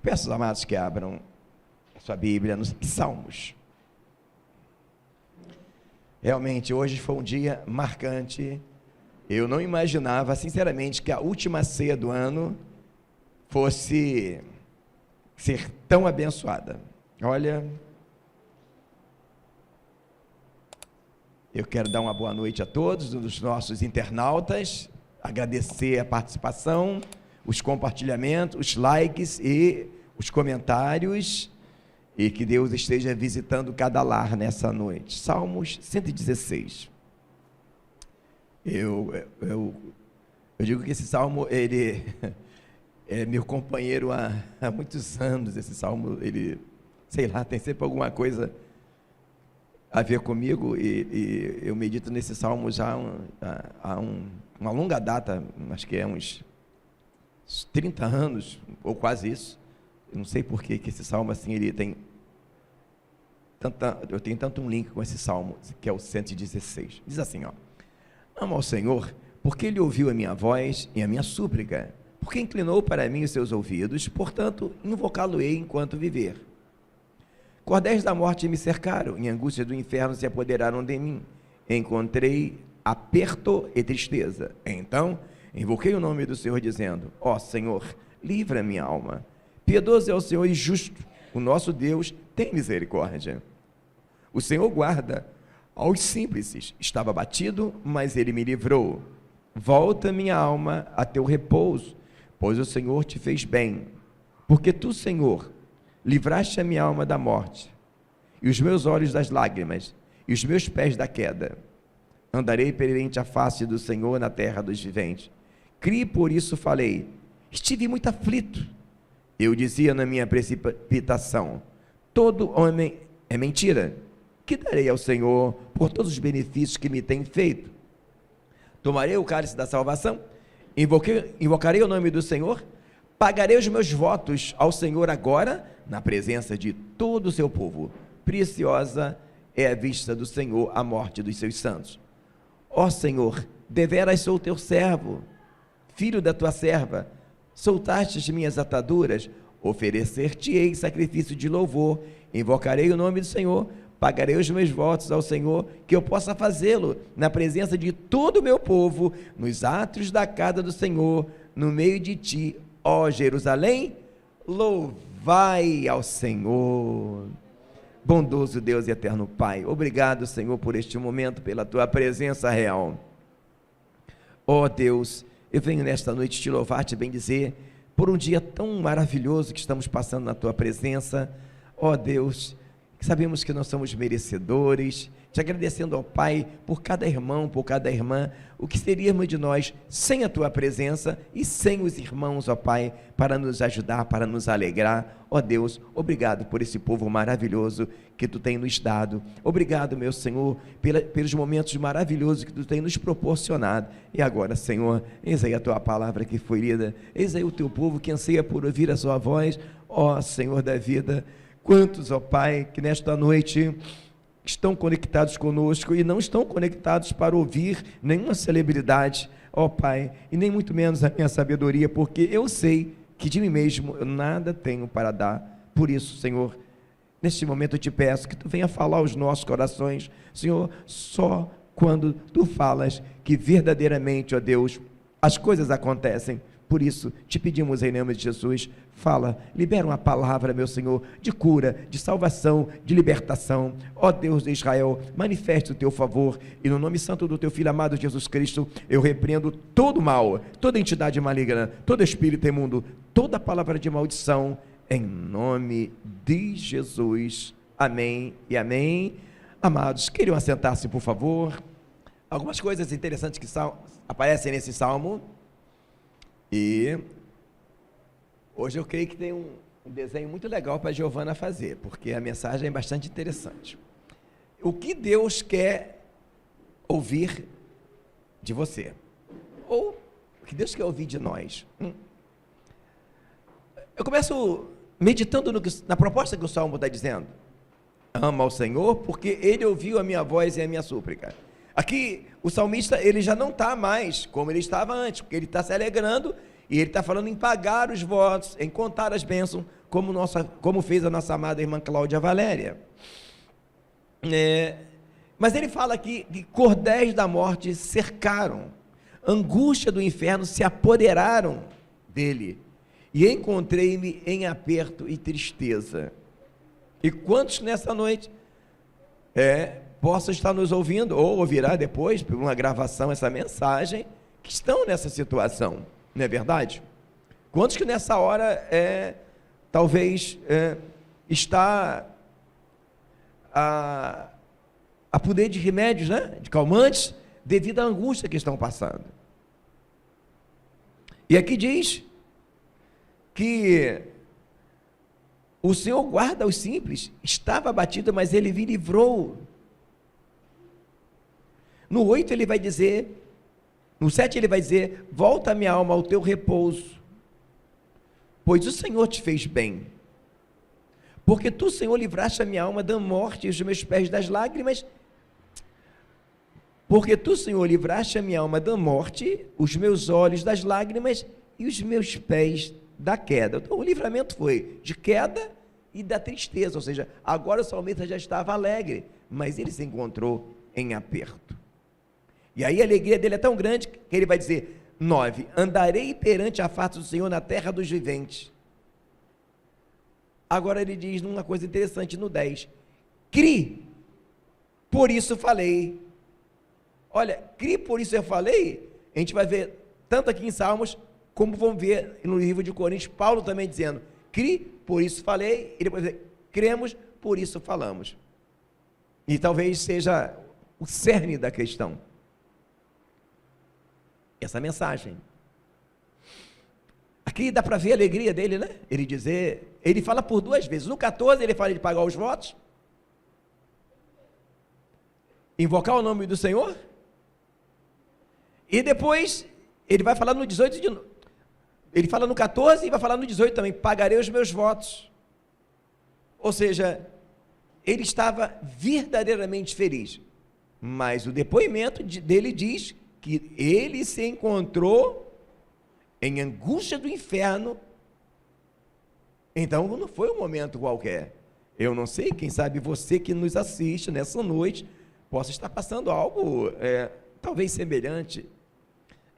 Peço aos amados que abram a sua Bíblia nos Salmos. Realmente, hoje foi um dia marcante. Eu não imaginava, sinceramente, que a última ceia do ano fosse ser tão abençoada. Olha, eu quero dar uma boa noite a todos os nossos internautas, agradecer a participação, os compartilhamentos, os likes e os comentários, e que Deus esteja visitando cada lar nessa noite. Salmos 116. Eu digo que esse salmo, ele é meu companheiro há muitos anos. Esse salmo, ele, sei lá, tem sempre alguma coisa a ver comigo, e eu medito nesse salmo já há uma longa data, acho que é uns 30 anos, ou quase isso. Eu não sei por que esse salmo, assim, ele tem eu tenho tanto um link com esse salmo, que é o 116. Diz assim, ó: amo ao Senhor, porque Ele ouviu a minha voz e a minha súplica, porque inclinou para mim os seus ouvidos, portanto, invocá-lo-ei enquanto viver. Cordéis da morte me cercaram, e angústias do inferno se apoderaram de mim. Encontrei aperto e tristeza. Então, invoquei o nome do Senhor, dizendo: ó Senhor, livra minha alma. Piedoso é o Senhor e justo, o nosso Deus tem misericórdia. O Senhor guarda aos simples. Estava abatido, mas Ele me livrou. Volta minha alma a teu repouso, pois o Senhor te fez bem. Porque tu, Senhor, livraste a minha alma da morte, e os meus olhos das lágrimas, e os meus pés da queda. Andarei perante a face do Senhor na terra dos viventes. Criei, por isso falei. Estive muito aflito. Eu dizia na minha precipitação: todo homem é mentira. Que darei ao Senhor por todos os benefícios que me tem feito? Tomarei o cálice da salvação, invocarei o nome do Senhor, pagarei os meus votos ao Senhor agora, na presença de todo o seu povo. Preciosa é a vista do Senhor a morte dos seus santos. Ó Senhor, deveras sou teu servo, filho da tua serva. Soltaste as minhas ataduras, oferecer-te-ei sacrifício de louvor, invocarei o nome do Senhor, pagarei os meus votos ao Senhor, que eu possa fazê-lo na presença de todo o meu povo, nos átrios da casa do Senhor, no meio de ti, ó Jerusalém, louvai ao Senhor. Bondoso Deus e eterno Pai, obrigado, Senhor, por este momento, pela tua presença real. Ó Deus, eu venho nesta noite te louvar, te bendizer, por um dia tão maravilhoso que estamos passando na tua presença. Ó Deus, sabemos que nós somos merecedores, te agradecendo ao Pai por cada irmão, por cada irmã. O que seríamos de nós sem a tua presença e sem os irmãos, ó Pai, para nos ajudar, para nos alegrar. Ó Deus, obrigado por esse povo maravilhoso que tu tem nos dado. Obrigado, meu Senhor, pelos momentos maravilhosos que tu tem nos proporcionado. E agora, Senhor, eis aí a tua palavra que foi lida, eis aí o teu povo que anseia por ouvir a sua voz. Ó Senhor da vida, quantos, ó Pai, que nesta noite estão conectados conosco e não estão conectados para ouvir nenhuma celebridade, ó Pai, e nem muito menos a minha sabedoria, porque eu sei que de mim mesmo eu nada tenho para dar. Por isso, Senhor, neste momento eu te peço que tu venha falar aos nossos corações, Senhor, só quando tu falas que verdadeiramente, ó Deus, as coisas acontecem. Por isso, te pedimos em nome de Jesus, fala, libera uma palavra, meu Senhor, de cura, de salvação, de libertação. Ó Deus de Israel, manifeste o teu favor, e no nome santo do teu Filho amado Jesus Cristo, eu repreendo todo mal, toda entidade maligna, todo espírito imundo, toda palavra de maldição, em nome de Jesus. Amém e amém. Amados, queriam assentar-se, por favor. Algumas coisas interessantes que aparecem nesse salmo. E hoje eu creio que tem um desenho muito legal para a Giovana fazer, porque a mensagem é bastante interessante. O que Deus quer ouvir de você? Ou o que Deus quer ouvir de nós? Eu começo meditando na proposta que o Salmo está dizendo. Ama ao Senhor, porque Ele ouviu a minha voz e a minha súplica. Aqui, o salmista, ele já não está mais como ele estava antes, porque ele está se alegrando, e ele está falando em pagar os votos, em contar as bênçãos, como fez a nossa amada irmã Cláudia Valéria. Mas ele fala aqui que cordéis da morte cercaram, angústia do inferno se apoderaram dele, e encontrei-me em aperto e tristeza. E quantos nessa noite possam estar nos ouvindo, ou ouvirá depois, por uma gravação, essa mensagem, que estão nessa situação, não é verdade? Quantos que nessa hora, talvez, está a poder de remédios, né? De calmantes, devido à angústia que estão passando. E aqui diz que o Senhor guarda os simples, estava abatido, mas ele me livrou. No 8 ele vai dizer, no 7 ele vai dizer, volta minha alma ao teu repouso, pois o Senhor te fez bem, porque tu, Senhor, livraste a minha alma da morte e os meus pés das lágrimas, porque tu, Senhor, livraste a minha alma da morte, os meus olhos das lágrimas e os meus pés da queda. Então o livramento foi de queda e da tristeza, ou seja, agora o salmista já estava alegre, mas ele se encontrou em aperto. E aí a alegria dele é tão grande que ele vai dizer, 9, andarei perante a face do Senhor na terra dos viventes. Agora ele diz uma coisa interessante no 10, cri, por isso falei. Olha, cri, por isso eu falei, a gente vai ver tanto aqui em Salmos, como vamos ver no livro de Coríntios, Paulo também dizendo, cri, por isso falei, e depois dizer, cremos, por isso falamos. E talvez seja o cerne da questão. Essa mensagem. Aqui dá para ver a alegria dele, né? Ele fala por duas vezes. No 14 ele fala de pagar os votos, invocar o nome do Senhor, e depois ele vai falar no 18 de novo. Ele fala no 14 e vai falar no 18 também, pagarei os meus votos. Ou seja, ele estava verdadeiramente feliz, mas o depoimento dele diz que ele se encontrou em angústia do inferno. Então não foi um momento qualquer. Eu não sei, quem sabe você que nos assiste nessa noite possa estar passando algo talvez semelhante.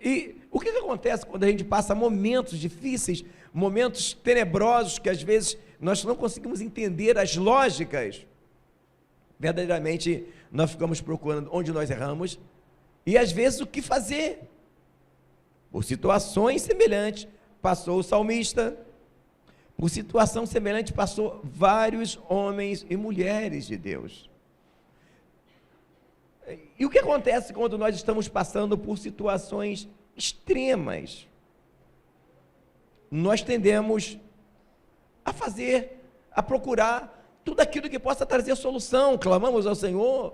E o que acontece quando a gente passa momentos difíceis, momentos tenebrosos, que às vezes nós não conseguimos entender as lógicas? Verdadeiramente nós ficamos procurando onde nós erramos, e às vezes o que fazer? Por situações semelhantes passou o salmista, por situação semelhante passou vários homens e mulheres de Deus. E o que acontece quando nós estamos passando por situações extremas? Nós tendemos a procurar tudo aquilo que possa trazer solução. Clamamos ao Senhor,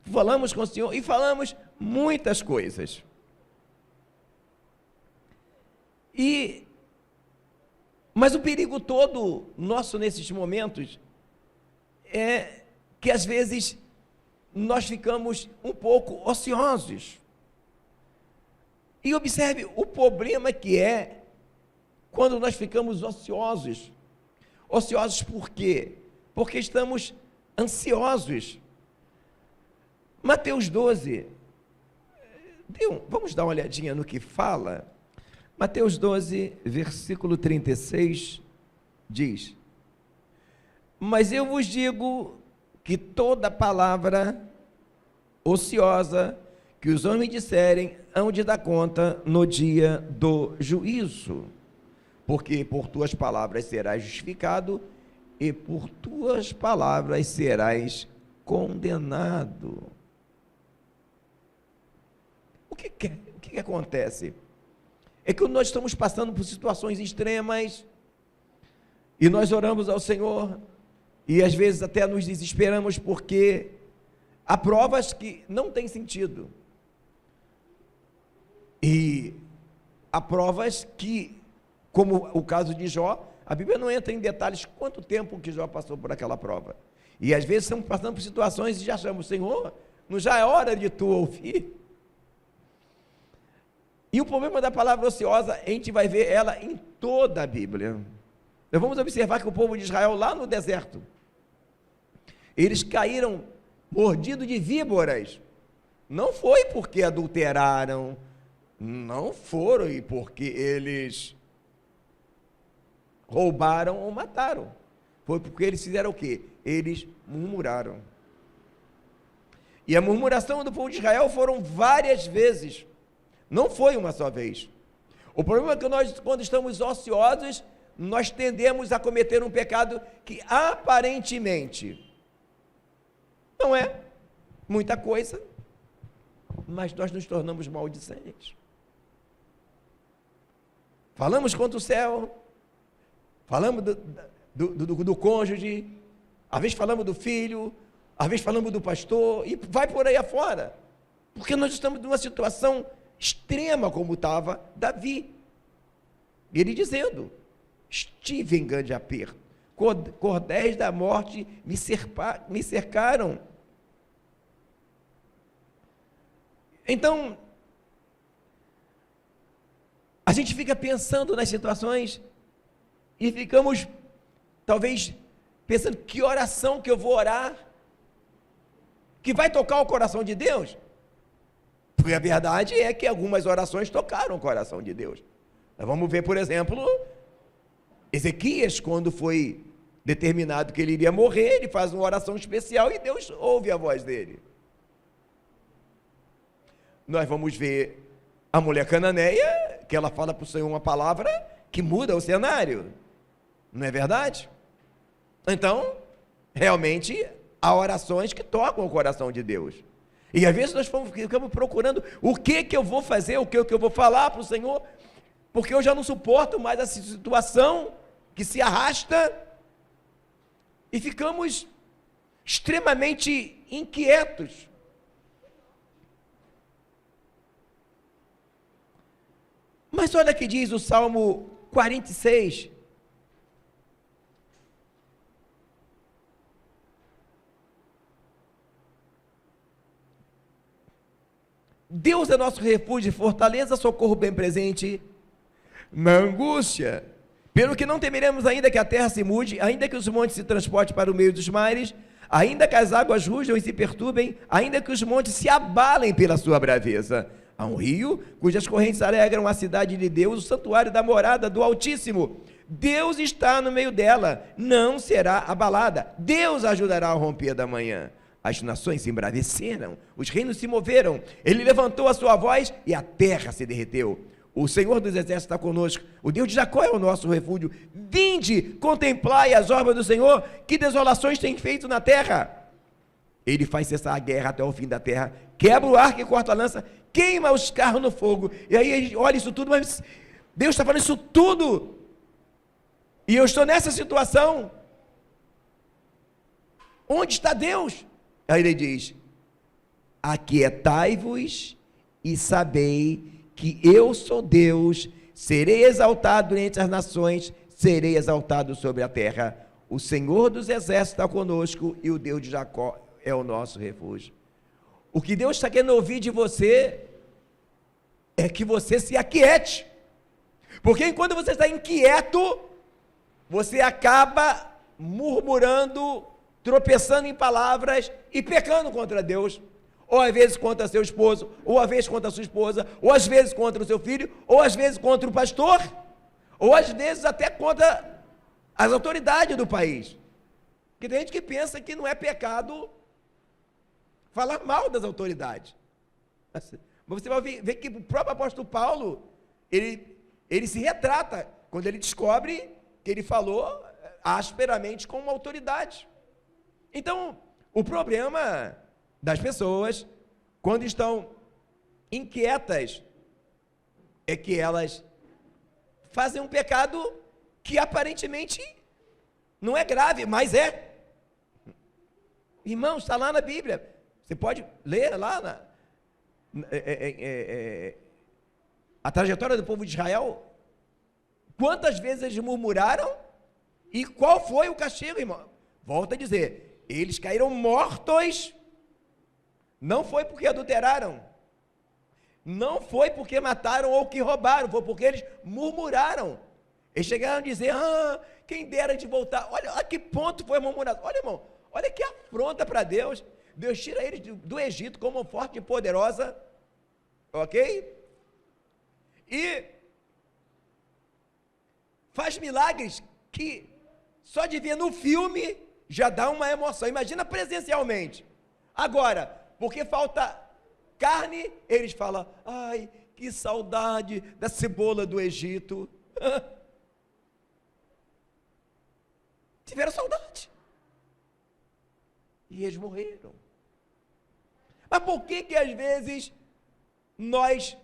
falamos com o Senhor e falamos muitas coisas. Mas o perigo todo nosso nesses momentos é que às vezes nós ficamos um pouco ociosos. E observe o problema que é quando nós ficamos ociosos. Ociosos por quê? Porque estamos ansiosos. Mateus 12, vamos dar uma olhadinha no que fala. Mateus 12, versículo 36, diz, mas eu vos digo que toda palavra ociosa que os homens disserem, hão de dar conta no dia do juízo, porque por tuas palavras serás justificado, e por tuas palavras serás condenado. O que acontece? É que nós estamos passando por situações extremas, e nós oramos ao Senhor, e às vezes até nos desesperamos, porque há provas que não têm sentido, e há provas que, como o caso de Jó, a Bíblia não entra em detalhes quanto tempo que Jó passou por aquela prova, e às vezes estamos passando por situações e já achamos, Senhor, não já é hora de tu ouvir? E o problema da palavra ociosa, a gente vai ver ela em toda a Bíblia. Nós vamos observar que o povo de Israel, lá no deserto, eles caíram mordidos de víboras. Não foi porque adulteraram, não foi porque eles roubaram ou mataram. Foi porque eles fizeram o quê? Eles murmuraram. E a murmuração do povo de Israel foram várias vezes. Não foi uma só vez. O problema é que nós, quando estamos ociosos, nós tendemos a cometer um pecado que aparentemente não é muita coisa, mas nós nos tornamos maldicentes. Falamos contra o céu, falamos do cônjuge, às vezes falamos do filho, às vezes falamos do pastor, e vai por aí afora, porque nós estamos numa situação extrema como estava Davi. Ele dizendo: estive em grande aperto, cordéis da morte me cercaram. Então, a gente fica pensando nas situações e ficamos, talvez, pensando que oração que eu vou orar, que vai tocar o coração de Deus. Porque a verdade é que algumas orações tocaram o coração de Deus. Nós vamos ver, por exemplo, Ezequias, quando foi determinado que ele iria morrer, ele faz uma oração especial e Deus ouve a voz dele. Nós vamos ver a mulher cananeia, que ela fala para o Senhor uma palavra que muda o cenário. Não é verdade? Então, realmente, há orações que tocam o coração de Deus. E às vezes nós ficamos procurando o que eu vou fazer, o que eu vou falar para o Senhor, porque eu já não suporto mais essa situação que se arrasta, e ficamos extremamente inquietos. Mas olha que diz o Salmo 46. Deus é nosso refúgio e fortaleza, socorro bem presente na angústia. Pelo que não temeremos, ainda que a terra se mude, ainda que os montes se transportem para o meio dos mares, ainda que as águas rujam e se perturbem, ainda que os montes se abalem pela sua braveza. Há um rio cujas correntes alegram a cidade de Deus, o santuário da morada do Altíssimo. Deus está no meio dela, não será abalada. Deus ajudará ao romper da manhã. As nações se embraveceram, os reinos se moveram. Ele levantou a sua voz e a terra se derreteu. O Senhor dos exércitos está conosco, o Deus de Jacó é o nosso refúgio. Vinde, contemplai as obras do Senhor, que desolações tem feito na terra. Ele faz cessar a guerra até o fim da terra, quebra o arco e corta a lança, queima os carros no fogo. E aí, olha isso tudo, mas Deus está falando isso tudo, e eu estou nessa situação. Onde está Deus? Aí ele diz: aquietai-vos e sabei que eu sou Deus, serei exaltado entre as nações, serei exaltado sobre a terra. O Senhor dos exércitos está conosco e o Deus de Jacó é o nosso refúgio. O que Deus está querendo ouvir de você é que você se aquiete, porque enquanto você está inquieto, você acaba murmurando, tropeçando em palavras e pecando contra Deus, ou às vezes contra seu esposo, ou às vezes contra a sua esposa, ou às vezes contra o seu filho, ou às vezes contra o pastor, ou às vezes até contra as autoridades do país. Porque tem gente que pensa que não é pecado falar mal das autoridades. Você vai ver que o próprio apóstolo Paulo, ele se retrata quando ele descobre que ele falou asperamente com uma autoridade. Então, o problema das pessoas, quando estão inquietas, é que elas fazem um pecado que aparentemente não é grave, mas é. Irmãos, está lá na Bíblia, você pode ler lá a trajetória do povo de Israel, quantas vezes eles murmuraram e qual foi o castigo, irmão? Volto a dizer, eles caíram mortos. Não foi porque adulteraram, não foi porque mataram ou que roubaram, foi porque eles murmuraram. Eles chegaram a dizer, quem dera de voltar. Olha a que ponto foi a murmuração. Olha, irmão, olha que afronta para Deus. Deus tira eles do Egito como forte e poderosa, ok? E faz milagres que só de ver no filme já dá uma emoção. Imagina presencialmente. Agora, porque falta carne, eles falam, ai, que saudade da cebola do Egito. Tiveram saudade. E eles morreram. Mas por que às vezes nós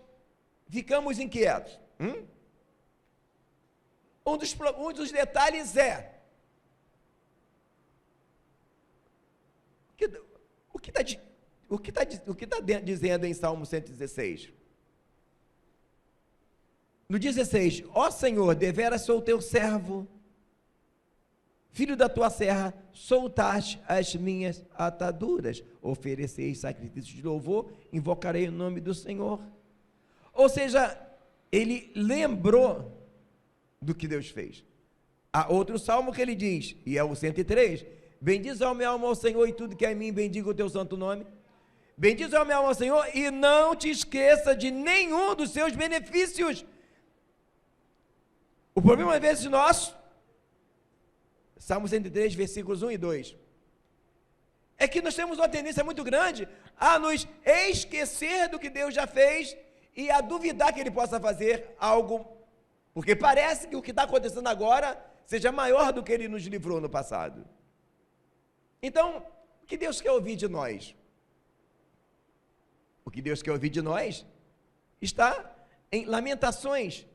ficamos inquietos? Um dos detalhes é o que está dizendo em Salmo 116? No 16, ó Senhor, deveras sou teu servo, filho da tua serra, soltaste as minhas ataduras, oferecei sacrifícios de louvor, invocarei o nome do Senhor. Ou seja, ele lembrou do que Deus fez. Há outro salmo que ele diz, e é o 103, bendiz a minha alma ao Senhor e tudo que é em mim, bendiga o teu santo nome. Bendiz a minha alma ao Senhor e não te esqueça de nenhum dos seus benefícios. O problema às vezes nosso, Salmo 103, versículos 1 e 2, é que nós temos uma tendência muito grande a nos esquecer do que Deus já fez e a duvidar que Ele possa fazer algo, porque parece que o que está acontecendo agora seja maior do que Ele nos livrou no passado. Então, o que Deus quer ouvir de nós? O que Deus quer ouvir de nós está em Lamentações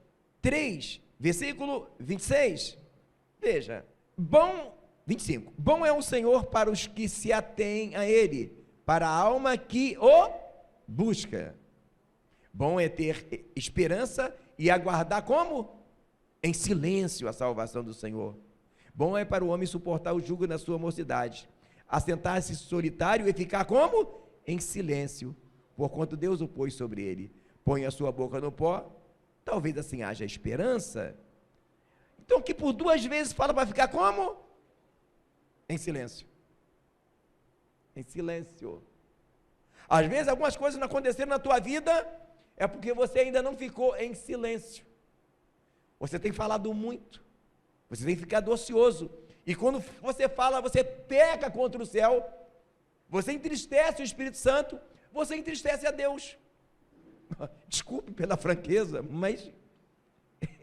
3, versículo 26. Veja, 25, bom é o Senhor para os que se atêm a Ele, para a alma que o busca. Bom é ter esperança e aguardar como? Em silêncio a salvação do Senhor. Bom é para o homem suportar o jugo na sua mocidade, assentar-se solitário e ficar como? Em silêncio, porquanto Deus o pôs sobre ele. Põe a sua boca no pó, talvez assim haja esperança. Então, que por duas vezes fala para ficar como? Em silêncio. Em silêncio. Às vezes, algumas coisas não aconteceram na tua vida, é porque você ainda não ficou em silêncio. Você tem falado muito. Você tem ficado ocioso. E quando você fala, você peca contra o céu. Você entristece o Espírito Santo. Você entristece a Deus. Desculpe pela franqueza, mas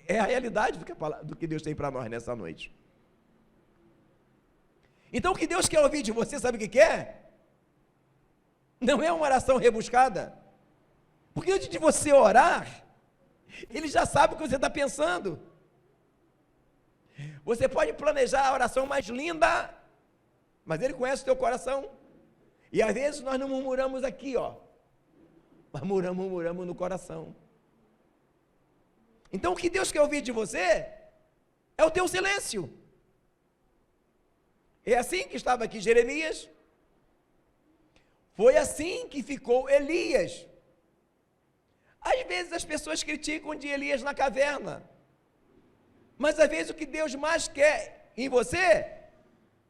é a realidade do que Deus tem para nós nessa noite. Então, o que Deus quer ouvir de você, sabe o que quer? Não é uma oração rebuscada. Porque antes de você orar, Ele já sabe o que você está pensando. Você pode planejar a oração mais linda, mas Ele conhece o teu coração. E às vezes nós não murmuramos aqui, mas murmuramos no coração. Então o que Deus quer ouvir de você é o teu silêncio. É assim que estava aqui Jeremias. Foi assim que ficou Elias. Às vezes as pessoas criticam de Elias na caverna, mas às vezes o que Deus mais quer em você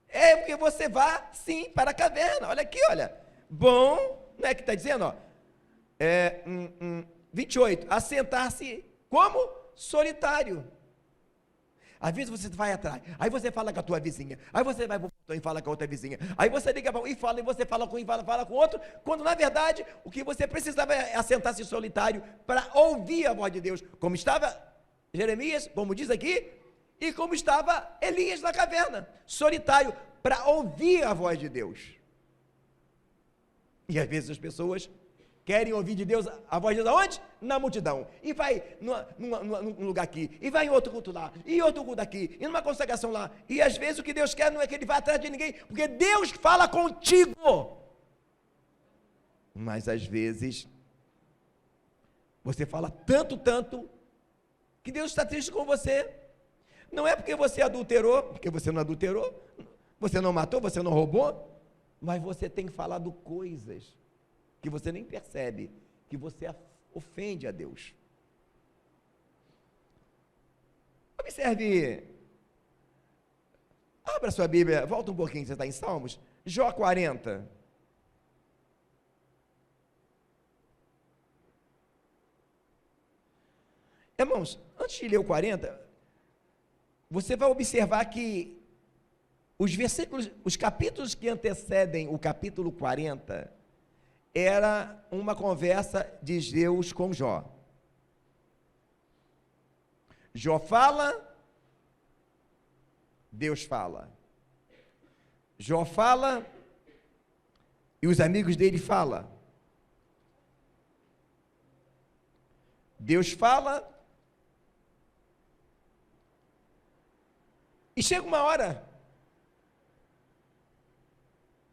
é que você vá sim para a caverna. Olha aqui, olha, bom, não é que está dizendo, 28, assentar-se como? Solitário. Às vezes você vai atrás, aí você fala com a tua vizinha, aí você vai para o portão e fala com a outra vizinha, aí você liga para um e fala, e você fala com um e fala com outro, quando na verdade o que você precisava é assentar-se solitário para ouvir a voz de Deus, como estava Jeremias, como diz aqui, e como estava Elias na caverna, solitário, para ouvir a voz de Deus. E às vezes as pessoas querem ouvir de Deus a voz de Deus aonde? Na multidão. E vai num lugar aqui, e vai em outro culto lá, e outro culto aqui, e numa consagração lá. E às vezes o que Deus quer não é que Ele vá atrás de ninguém, porque Deus fala contigo. Mas às vezes você fala tanto, que Deus está triste com você. Não é porque você adulterou, porque você não adulterou, você não matou, você não roubou, mas você tem falado coisas que você nem percebe, que você ofende a Deus. Observe, abra sua Bíblia, volta um pouquinho, você está em Salmos, Jó 40. Irmãos, antes de ler o 40, você vai observar que os versículos, os capítulos que antecedem o capítulo 40, era uma conversa de Deus com Jó. Jó fala, Deus fala. Jó fala e os amigos dele falam. Deus fala e chega uma hora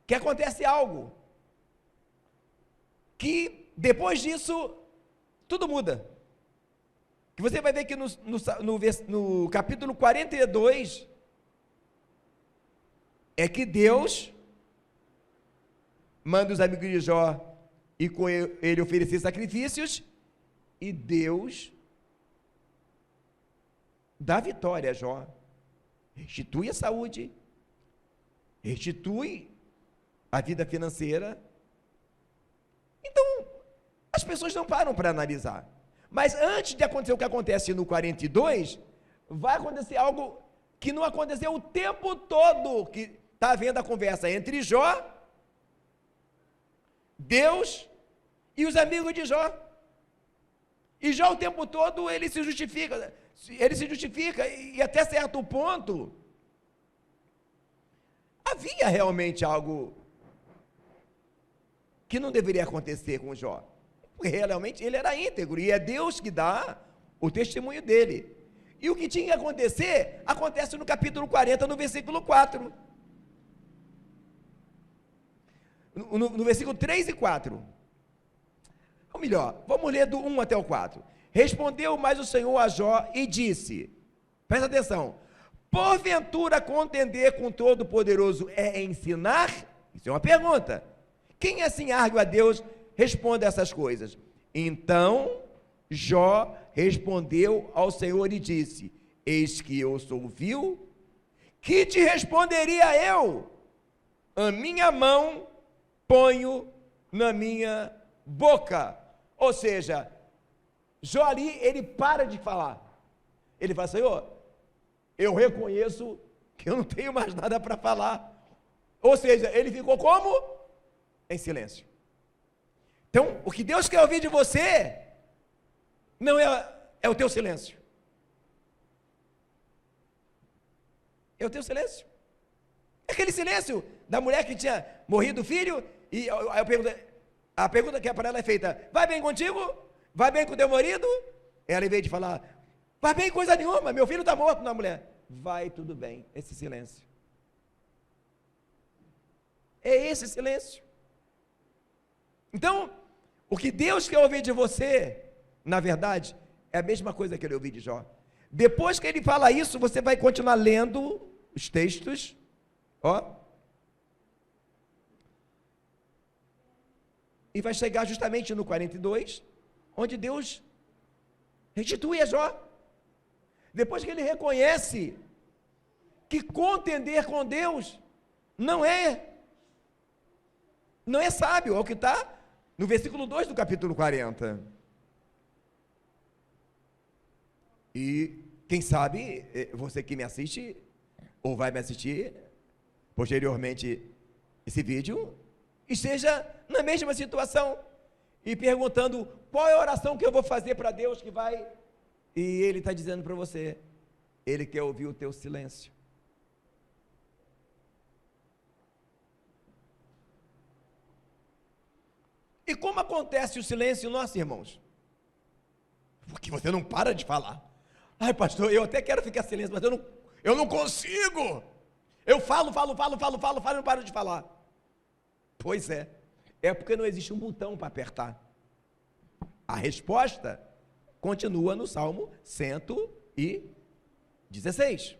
que acontece algo que depois disso tudo muda. Que você vai ver que no capítulo 42 é que Deus manda os amigos de Jó e com ele oferecer sacrifícios, e Deus dá vitória a Jó, restitui a saúde, restitui a vida financeira. Então, as pessoas não param para analisar. Mas antes de acontecer o que acontece no 42, vai acontecer algo que não aconteceu o tempo todo, que está havendo a conversa entre Jó, Deus e os amigos de Jó. E Jó o tempo todo ele se justifica e até certo ponto havia realmente algo que não deveria acontecer com Jó. Porque realmente ele era íntegro, e é Deus que dá o testemunho dele. E o que tinha que acontecer, acontece no capítulo 40, no versículo 4. No versículo 3 e 4. Ou melhor, vamos ler do 1 até o 4. Respondeu mais o Senhor a Jó e disse, presta atenção, porventura contender com Todo-Poderoso é ensinar? Isso é uma pergunta. Quem assim argue a Deus responda essas coisas. Então Jó respondeu ao Senhor e disse, eis que eu sou vil, que te responderia eu? A minha mão ponho na minha boca. Ou seja, Jó ali, ele para de falar. Ele fala, Senhor, eu reconheço que eu não tenho mais nada para falar. Ou seja, ele ficou como? Em silêncio. Então, o que Deus quer ouvir de você não é o teu silêncio. É o teu silêncio. É aquele silêncio da mulher que tinha morrido o filho, e a pergunta que é para ela é feita, vai bem contigo? Vai bem com o teu marido? Ela, em vez de falar, vai bem coisa nenhuma, meu filho está morto, na mulher, vai tudo bem, esse silêncio. É esse silêncio. Então, o que Deus quer ouvir de você, na verdade, é a mesma coisa que ele ouviu de Jó. Depois que ele fala isso, você vai continuar lendo os textos, ó, e vai chegar justamente no 42, onde Deus restitui a Jó. Depois que ele reconhece que contender com Deus não é sábio, é o que está no versículo 2 do capítulo 40. E quem sabe, você que me assiste, ou vai me assistir posteriormente esse vídeo, esteja na mesma situação e perguntando qual é a oração que eu vou fazer para Deus que vai... E ele está dizendo para você, ele quer ouvir o teu silêncio. E como acontece o silêncio, nossos irmãos? Porque você não para de falar. Ai, pastor, eu até quero ficar silêncio, mas eu não consigo. Eu falo, e não paro de falar. Pois é porque não existe um botão para apertar. A resposta continua no Salmo 116.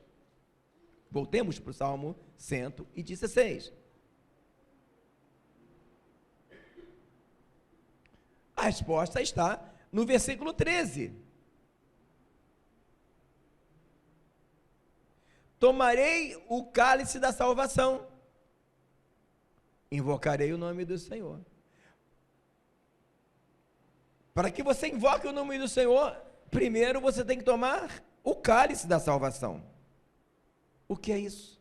Voltemos para o Salmo 116. A resposta está no versículo 13. tomarei o cálice da salvação, invocarei o nome do Senhor. Para que você invoque o nome do Senhor, primeiro você tem que tomar o cálice da salvação. O que é isso?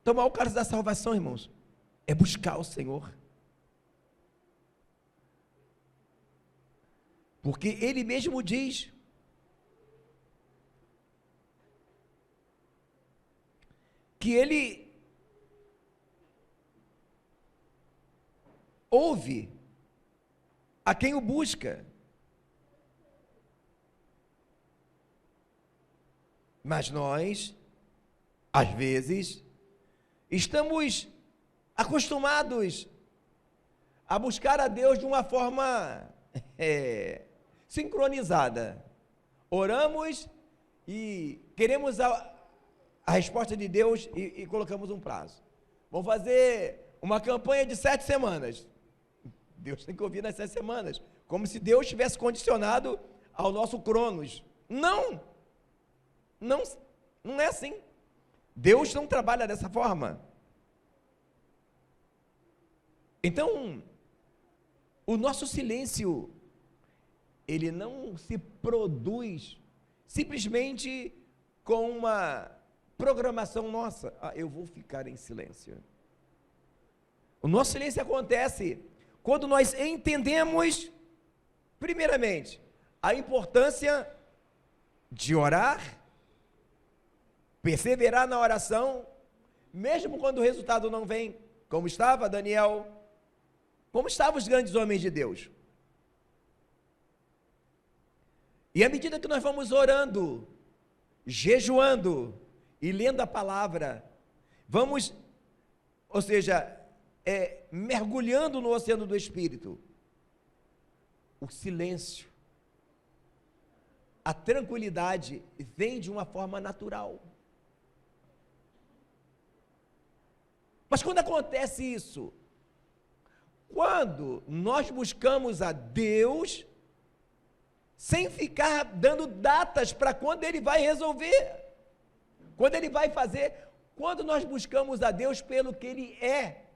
Tomar o cálice da salvação, irmãos, é buscar o Senhor. Porque Ele mesmo diz que Ele ouve a quem o busca. Mas nós, às vezes, estamos acostumados a buscar a Deus de uma forma sincronizada. Oramos e queremos a resposta de Deus e colocamos um prazo. Vamos fazer uma campanha de 7 semanas. Deus tem que ouvir nas 7 semanas, como se Deus estivesse condicionado ao nosso cronos. Não é assim. Deus não trabalha dessa forma. Então, o nosso silêncio, ele não se produz simplesmente com uma programação nossa. Eu vou ficar em silêncio. O nosso silêncio acontece quando nós entendemos, primeiramente, a importância de orar, perseverar na oração, mesmo quando o resultado não vem, como estava Daniel, como estavam os grandes homens de Deus. E à medida que nós vamos orando, jejuando e lendo a palavra, vamos, ou seja, mergulhando no oceano do Espírito, o silêncio, a tranquilidade vem de uma forma natural. Mas quando acontece isso, quando nós buscamos a Deus, sem ficar dando datas para quando Ele vai resolver, quando Ele vai fazer, quando nós buscamos a Deus pelo que Ele é,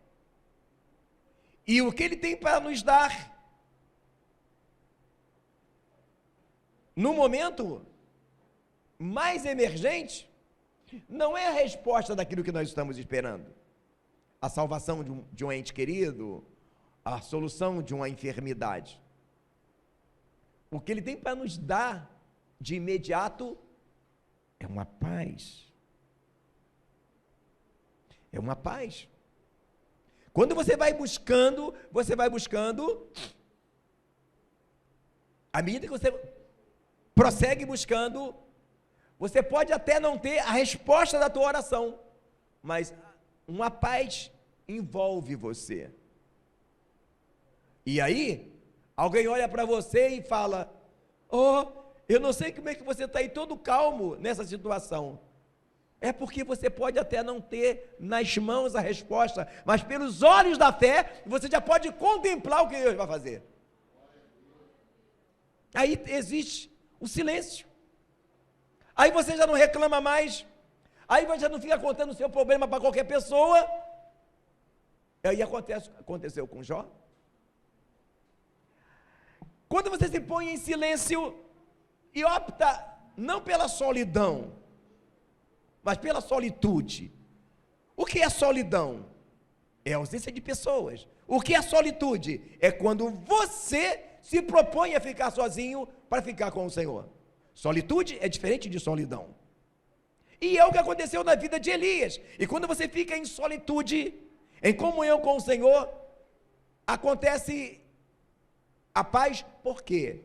e o que Ele tem para nos dar, no momento mais emergente, não é a resposta daquilo que nós estamos esperando, a salvação de um ente querido, a solução de uma enfermidade. O que Ele tem para nos dar de imediato é uma paz. É uma paz. Quando você vai buscando, à medida que você prossegue buscando, você pode até não ter a resposta da tua oração, mas uma paz envolve você. E aí, alguém olha para você e fala: eu não sei como é que você está aí todo calmo nessa situação. É porque você pode até não ter nas mãos a resposta, mas pelos olhos da fé, você já pode contemplar o que Deus vai fazer. Aí existe o silêncio. Aí você já não reclama mais. Aí você já não fica contando o seu problema para qualquer pessoa. Aí aconteceu com Jó. Quando você se põe em silêncio e opta não pela solidão, mas pela solitude. O que é solidão? É a ausência de pessoas. O que é solitude? É quando você se propõe a ficar sozinho para ficar com o Senhor. Solitude é diferente de solidão. E é o que aconteceu na vida de Elias. E quando você fica em solitude, em comunhão com o Senhor, acontece a paz. Por quê?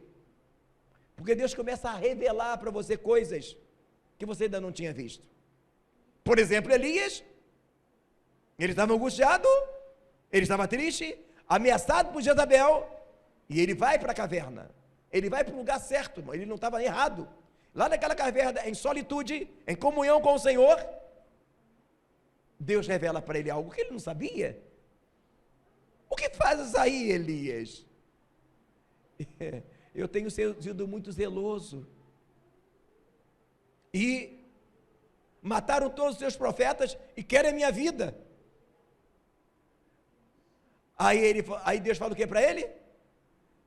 Porque Deus começa a revelar para você coisas que você ainda não tinha visto. Por exemplo, Elias, ele estava angustiado, ele estava triste, ameaçado por Jezabel, e ele vai para a caverna, ele vai para o lugar certo, ele não estava errado, lá naquela caverna, em solitude, em comunhão com o Senhor, Deus revela para ele algo que ele não sabia. O que fazes aí, Elias? Eu tenho sido muito zeloso. E mataram todos os seus profetas e querem a minha vida. Aí Deus fala o que para ele?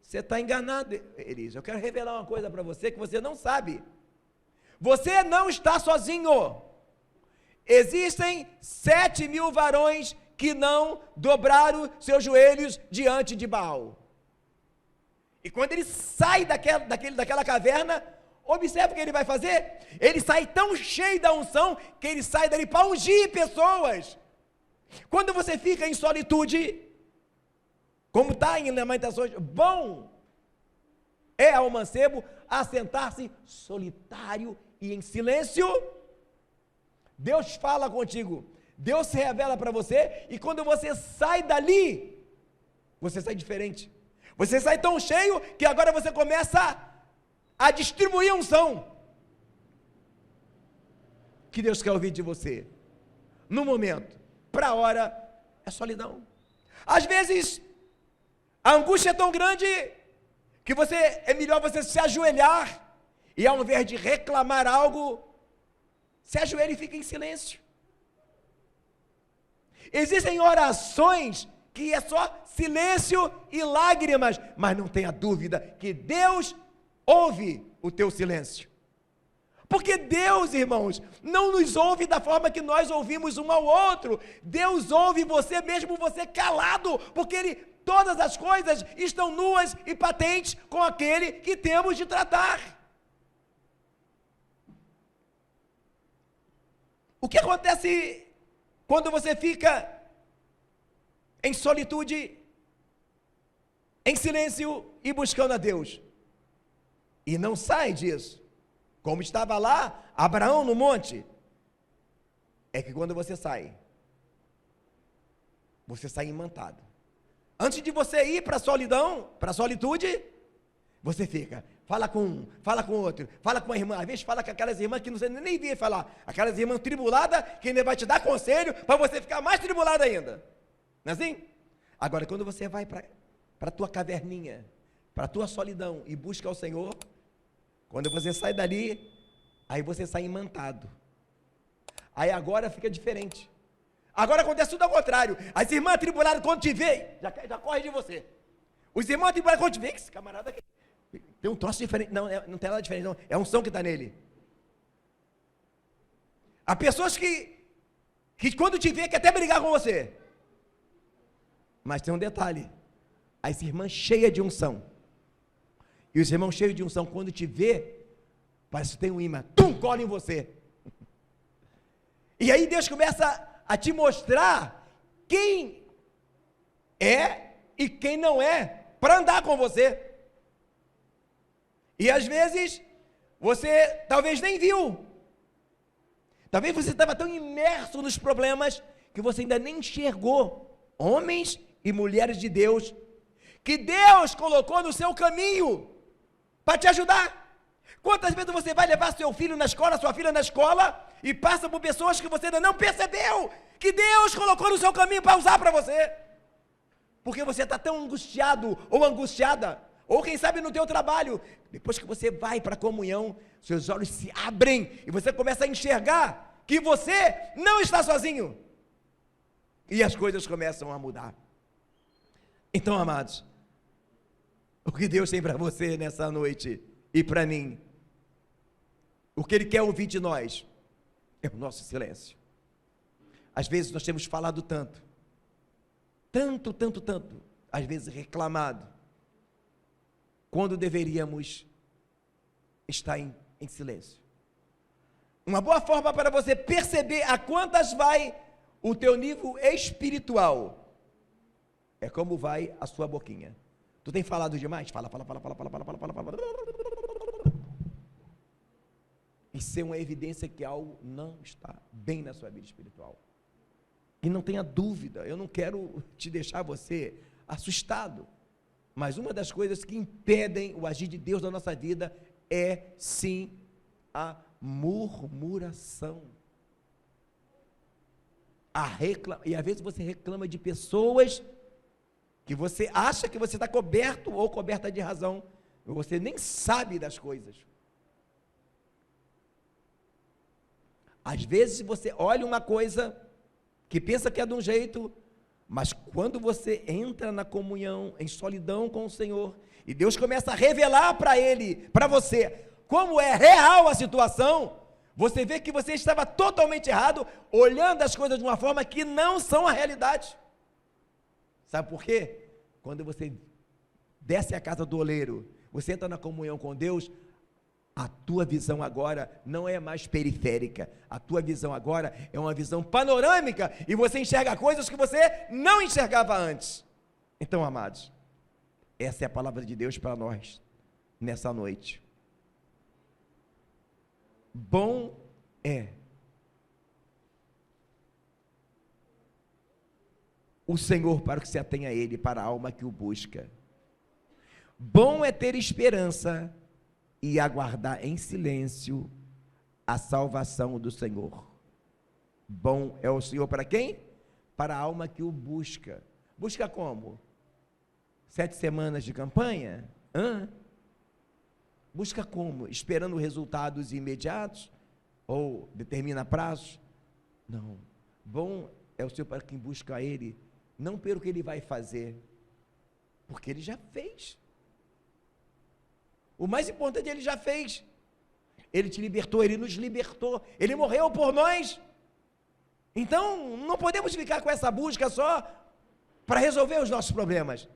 Você está enganado, Elias. Eu quero revelar uma coisa para você que você não sabe. Você não está sozinho. Existem 7.000 varões que não dobraram seus joelhos diante de Baal. E quando ele sai daquela caverna, observe o que ele vai fazer. Ele sai tão cheio da unção que ele sai dali para ungir pessoas. Quando você fica em solitude, como está em Lamentações, bom é ao mancebo assentar-se solitário e em silêncio. Deus fala contigo, Deus se revela para você, e quando você sai dali, você sai diferente. Você sai tão cheio que agora você começa a distribuir a unção que Deus quer ouvir de você. No momento, para a hora, é solidão. Às vezes, a angústia é tão grande que é melhor você se ajoelhar e, ao invés de reclamar algo, se ajoelha e fica em silêncio. Existem orações que é só silêncio e lágrimas, mas não tenha dúvida que Deus ouve o teu silêncio. Porque Deus, irmãos, não nos ouve da forma que nós ouvimos um ao outro. Deus ouve você mesmo você calado, porque todas as coisas estão nuas e patentes com aquele que temos de tratar. O que acontece quando você fica em solitude, em silêncio e buscando a Deus? E não sai disso, como estava lá Abraão no monte. É que quando você sai imantado. Antes de você ir para a solidão, para a solitude, você fica, fala com um, fala com outro, fala com uma irmã, às vezes fala com aquelas irmãs que você nem via falar, aquelas irmãs tribuladas, que ainda vai te dar conselho, para você ficar mais tribulado ainda, não é assim? Agora, quando você vai para a tua caverninha, para a tua solidão, e busca o Senhor, quando você sai dali, aí você sai imantado, aí agora fica diferente. Agora acontece tudo ao contrário. As irmãs tribuladas, quando te vê, já corre de você. Os irmãos tribulados, quando te vê, esse camarada aqui tem um troço diferente. Não, não tem nada diferente, não. É a unção que está nele. Há pessoas que quando te vê, quer até brigar com você. Mas tem um detalhe. As irmãs cheias de unção. E os irmãos cheios de unção, quando te vê, parece que tem um imã. Cola em você. E aí Deus começa a te mostrar quem é e quem não é, para andar com você. E às vezes, você talvez nem viu, talvez você estava tão imerso nos problemas, que você ainda nem enxergou homens e mulheres de Deus, que Deus colocou no seu caminho, para te ajudar. Quantas vezes você vai levar seu filho na escola, sua filha na escola, e passa por pessoas que você ainda não percebeu, que Deus colocou no seu caminho para usar para você, porque você está tão angustiado, ou angustiada, ou quem sabe no teu trabalho, depois que você vai para a comunhão, seus olhos se abrem, e você começa a enxergar, que você não está sozinho, e as coisas começam a mudar. Então, amados, o que Deus tem para você nessa noite, e para mim, o que Ele quer ouvir de nós, é o nosso silêncio. Às vezes nós temos falado tanto, às vezes reclamado, quando deveríamos estar em silêncio. Uma boa forma para você perceber a quantas vai o teu nível espiritual, é como vai a sua boquinha. Tu tem falado demais? Fala. Isso é uma evidência que algo não está bem na sua vida espiritual. E não tenha dúvida, eu não quero te deixar você assustado, mas uma das coisas que impedem o agir de Deus na nossa vida é sim a murmuração. E às vezes você reclama de pessoas que você acha que você está coberto ou coberta de razão, você nem sabe das coisas. Às vezes você olha uma coisa que pensa que é de um jeito, mas quando você entra na comunhão, em solidão com o Senhor, e Deus começa a revelar para ele, para você, como é real a situação, você vê que você estava totalmente errado, olhando as coisas de uma forma que não são a realidade. Sabe por quê? Quando você desce a casa do oleiro, você entra na comunhão com Deus, a tua visão agora não é mais periférica, a tua visão agora é uma visão panorâmica, e você enxerga coisas que você não enxergava antes. Então, amados, essa é a palavra de Deus para nós, nessa noite. Bom é o Senhor para o que se atém a Ele, para a alma que o busca. Bom é ter esperança e aguardar em silêncio a salvação do Senhor. Bom é o Senhor para quem? Para a alma que o busca. Busca como? 7 semanas de campanha? Busca como? Esperando resultados imediatos? Ou determina prazos? Não. Bom é o Senhor para quem busca a Ele, não pelo que Ele vai fazer, porque Ele já fez. O mais importante Ele já fez. Ele te libertou, Ele nos libertou, Ele morreu por nós. Então, não podemos ficar com essa busca só para resolver os nossos problemas.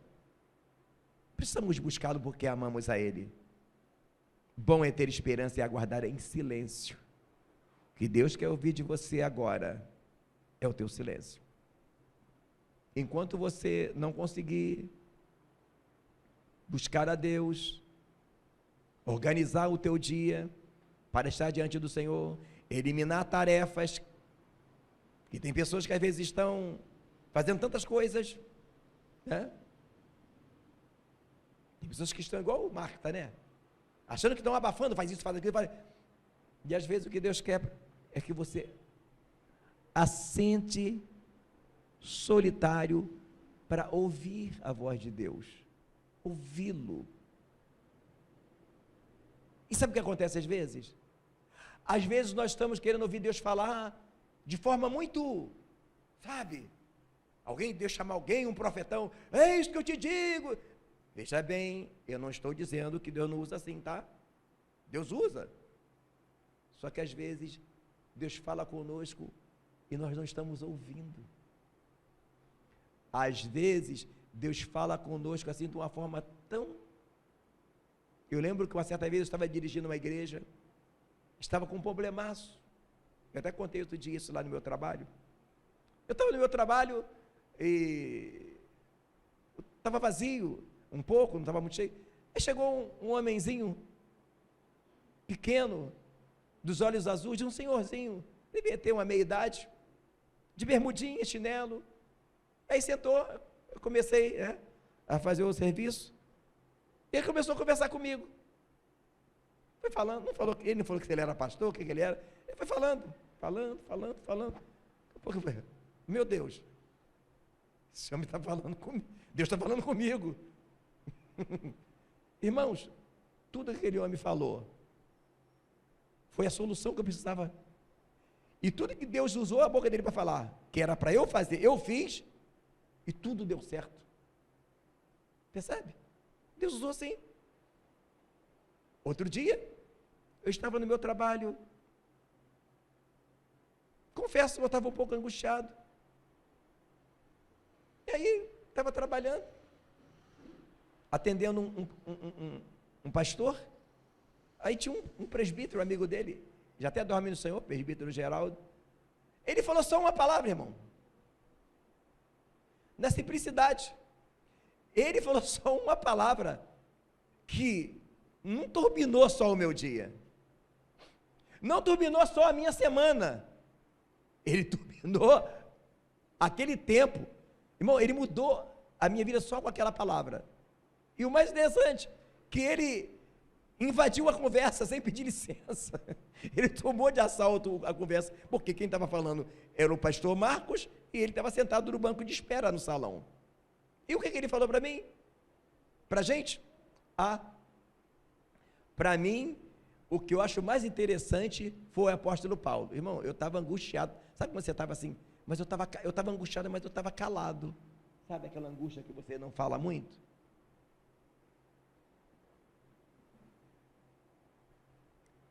Precisamos buscá-lo porque amamos a Ele. Bom é ter esperança e aguardar em silêncio. O que Deus quer ouvir de você agora é o teu silêncio. Enquanto você não conseguir buscar a Deus, organizar o teu dia para estar diante do Senhor, eliminar tarefas, que tem pessoas que às vezes estão fazendo tantas coisas, né? Tem pessoas que estão igual o Marta, né? Achando que estão abafando, faz isso, faz aquilo, faz... E às vezes o que Deus quer é que você assente solitário para ouvir a voz de Deus, ouvi-lo. E sabe o que acontece às vezes? Às vezes nós estamos querendo ouvir Deus falar de forma muito, sabe? Deus chama alguém, um profetão, é isso que eu te digo. Veja bem, eu não estou dizendo que Deus não usa assim, tá? Deus usa. Só que às vezes Deus fala conosco e nós não estamos ouvindo. Às vezes Deus fala conosco assim de uma forma tão... Eu lembro que uma certa vez eu estava dirigindo uma igreja, estava com um problemaço. Eu até contei outro dia isso lá no meu trabalho. Eu estava no meu trabalho e estava vazio um pouco, não estava muito cheio. Aí chegou um homenzinho pequeno, dos olhos azuis, de um senhorzinho, devia ter uma meia-idade, de bermudinha, chinelo. Aí sentou, eu comecei a fazer o serviço, e ele começou a conversar comigo. Foi falando, ele não falou que ele era pastor, o que ele era, ele foi falando. Meu Deus, esse homem está falando comigo, Deus está falando comigo. Irmãos, tudo que aquele homem falou foi a solução que eu precisava. E tudo que Deus usou a boca dele para falar, que era para eu fazer, eu fiz, e tudo deu certo. Percebe? Deus usou assim. Outro dia, eu estava no meu trabalho, confesso que eu estava um pouco angustiado, e aí, estava trabalhando, atendendo um pastor, aí tinha um presbítero, amigo dele, já até dorme no Senhor, presbítero Geraldo, ele falou só uma palavra, irmão, na simplicidade, ele falou só uma palavra, que não turbinou só o meu dia, não turbinou só a minha semana, ele turbinou aquele tempo, irmão, ele mudou a minha vida só com aquela palavra. E o mais interessante, que ele invadiu a conversa sem pedir licença, ele tomou de assalto a conversa, porque quem estava falando era o pastor Marcos, e ele estava sentado no banco de espera no salão, E o que ele falou para mim? Para a gente? Para mim, o que eu acho mais interessante foi o apóstolo Paulo. Irmão, eu estava angustiado. Sabe quando você estava assim? Mas eu estava angustiado, mas eu estava calado. Sabe aquela angústia que você não fala muito?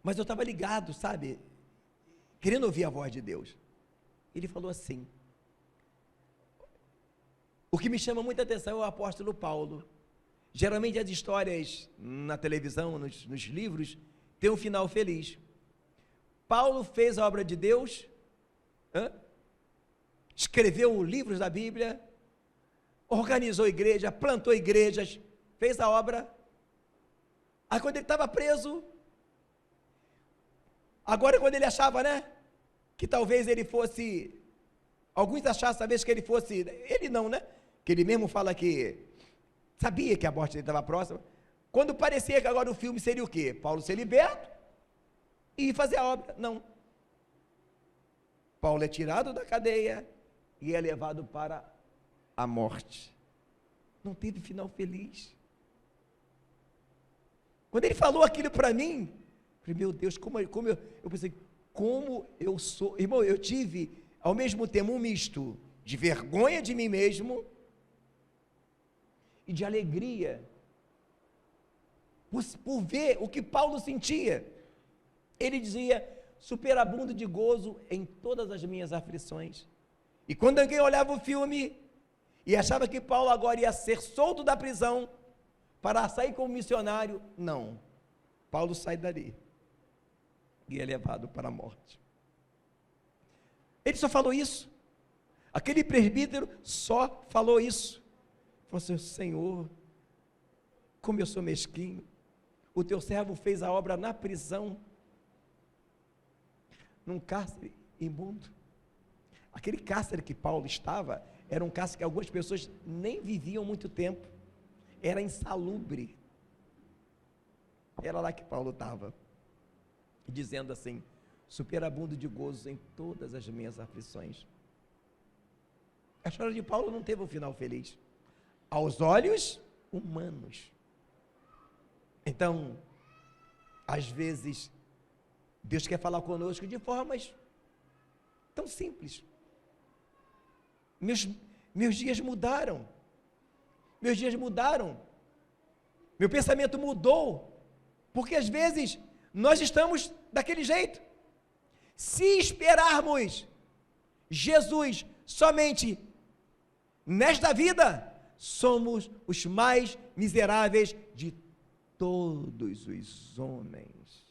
Mas eu estava ligado, sabe? Querendo ouvir a voz de Deus. Ele falou assim: o que me chama muita atenção é o apóstolo Paulo. Geralmente as histórias na televisão, nos livros, têm um final feliz. Paulo fez a obra de Deus, escreveu livros da Bíblia, organizou igreja, plantou igrejas, fez a obra. Aí quando ele estava preso, agora quando ele achava, que talvez ele fosse, alguns achavam talvez que ele fosse, ele não, que ele mesmo fala que sabia que a morte dele estava próxima. Quando parecia que agora o filme seria o quê? Paulo ser liberto e fazer a obra. Não. Paulo é tirado da cadeia e é levado para a morte. Não teve final feliz. Quando ele falou aquilo para mim, eu falei, meu Deus, eu pensei, como eu sou, irmão, eu tive ao mesmo tempo um misto de vergonha de mim mesmo e de alegria por ver o que Paulo sentia. Ele dizia: superabundo de gozo em todas as minhas aflições. E quando alguém olhava o filme e achava que Paulo agora ia ser solto da prisão para sair como missionário, não, Paulo sai dali e é levado para a morte. Ele só falou isso. Aquele presbítero só falou isso. Falou assim: Senhor, como eu sou mesquinho, o teu servo fez a obra na prisão, num cárcere imundo. Aquele cárcere que Paulo estava, era um cárcere que algumas pessoas nem viviam muito tempo, era insalubre. Era lá que Paulo estava, dizendo assim: superabundo de gozo em todas as minhas aflições. A história de Paulo não teve um final feliz, aos olhos humanos. Então, às vezes, Deus quer falar conosco de formas tão simples. Meus dias mudaram, meu pensamento mudou, porque às vezes nós estamos daquele jeito. Se esperarmos Jesus somente nesta vida, somos os mais miseráveis de todos os homens.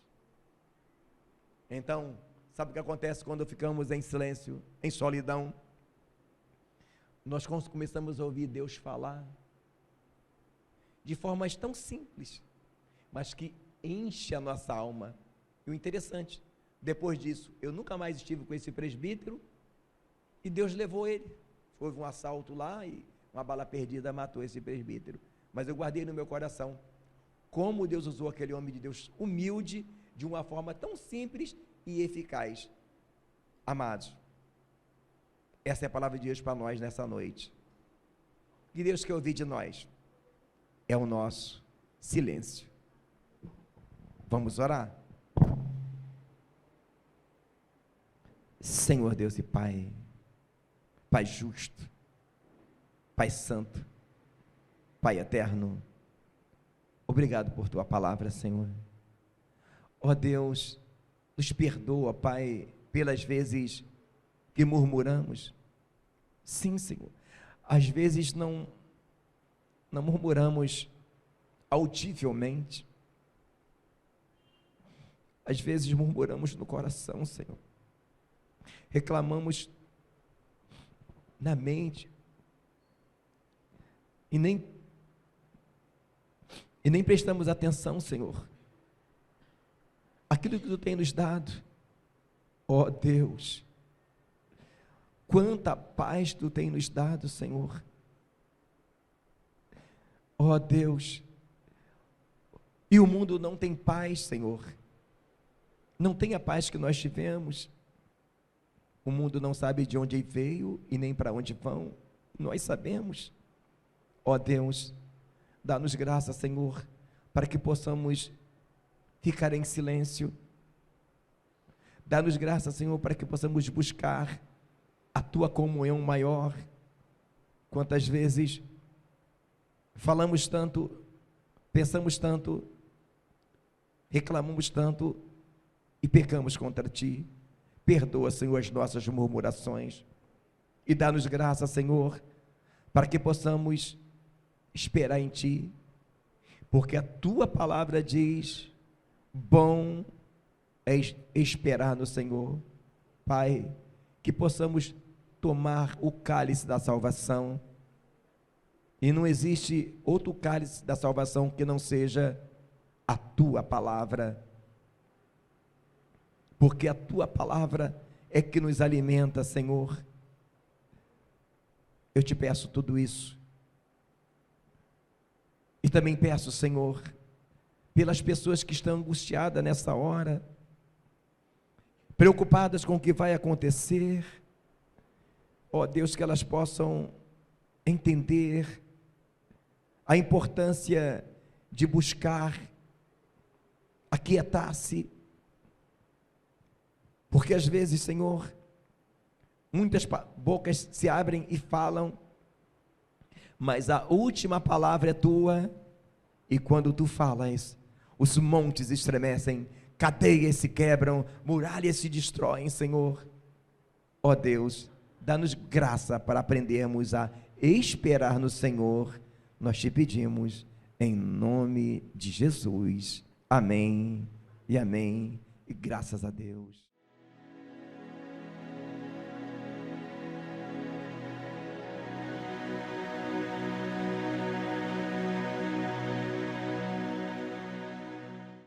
Então, sabe o que acontece quando ficamos em silêncio, em solidão? Nós começamos a ouvir Deus falar de formas tão simples, mas que enche a nossa alma. E o interessante, depois disso, eu nunca mais estive com esse presbítero e Deus levou ele. Houve um assalto lá e uma bala perdida matou esse presbítero. Mas eu guardei no meu coração como Deus usou aquele homem de Deus humilde de uma forma tão simples e eficaz. Amados, essa é a palavra de Deus para nós nessa noite. O que Deus quer ouvir de nós é o nosso silêncio. Vamos orar? Senhor Deus e Pai, Pai justo, Pai santo, Pai eterno, obrigado por Tua palavra, Senhor. Ó Deus, nos perdoa, Pai, pelas vezes que murmuramos. Sim, Senhor, às vezes não murmuramos audivelmente, às vezes murmuramos no coração, Senhor, reclamamos na mente, e nem prestamos atenção, Senhor, aquilo que Tu tem nos dado. Ó Deus, quanta paz Tu tem nos dado, Senhor. Ó Deus, e o mundo não tem paz, Senhor, não tem a paz que nós tivemos. O mundo não sabe de onde veio e nem para onde vão, nós sabemos. Ó Deus, dá-nos graça, Senhor, para que possamos ficar em silêncio. Dá-nos graça, Senhor, para que possamos buscar a Tua comunhão maior. Quantas vezes falamos tanto, pensamos tanto, reclamamos tanto e pecamos contra Ti. Perdoa, Senhor, as nossas murmurações e dá-nos graça, Senhor, para que possamos esperar em Ti, porque a Tua palavra diz: bom é esperar no Senhor. Pai, que possamos tomar o cálice da salvação, e não existe outro cálice da salvação que não seja a Tua palavra, porque a Tua palavra é que nos alimenta, Senhor. Eu te peço tudo isso, e também peço, Senhor, pelas pessoas que estão angustiadas nessa hora, preocupadas com o que vai acontecer. Ó Deus, que elas possam entender a importância de buscar aquietar-se, porque às vezes, Senhor, muitas bocas se abrem e falam, mas a última palavra é Tua, e quando Tu falas, os montes estremecem, cadeias se quebram, muralhas se destroem, Senhor. Ó Deus, dá-nos graça para aprendermos a esperar no Senhor. Nós te pedimos em nome de Jesus. Amém e amém, e graças a Deus.